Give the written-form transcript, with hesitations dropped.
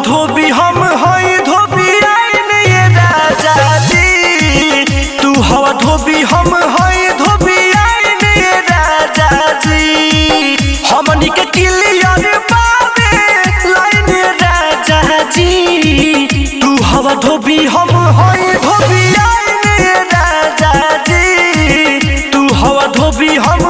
धोबी हम हई धोबी आइन ये राजा जी, तू हवा धोबी हम हई धोबी आइन ये राजा जी। हमनी के क्लियर बावे लाइन राजा जी, तू हवा धोबी हम हई धोबी आइन ये राजा जी, तू हवा धोबी हम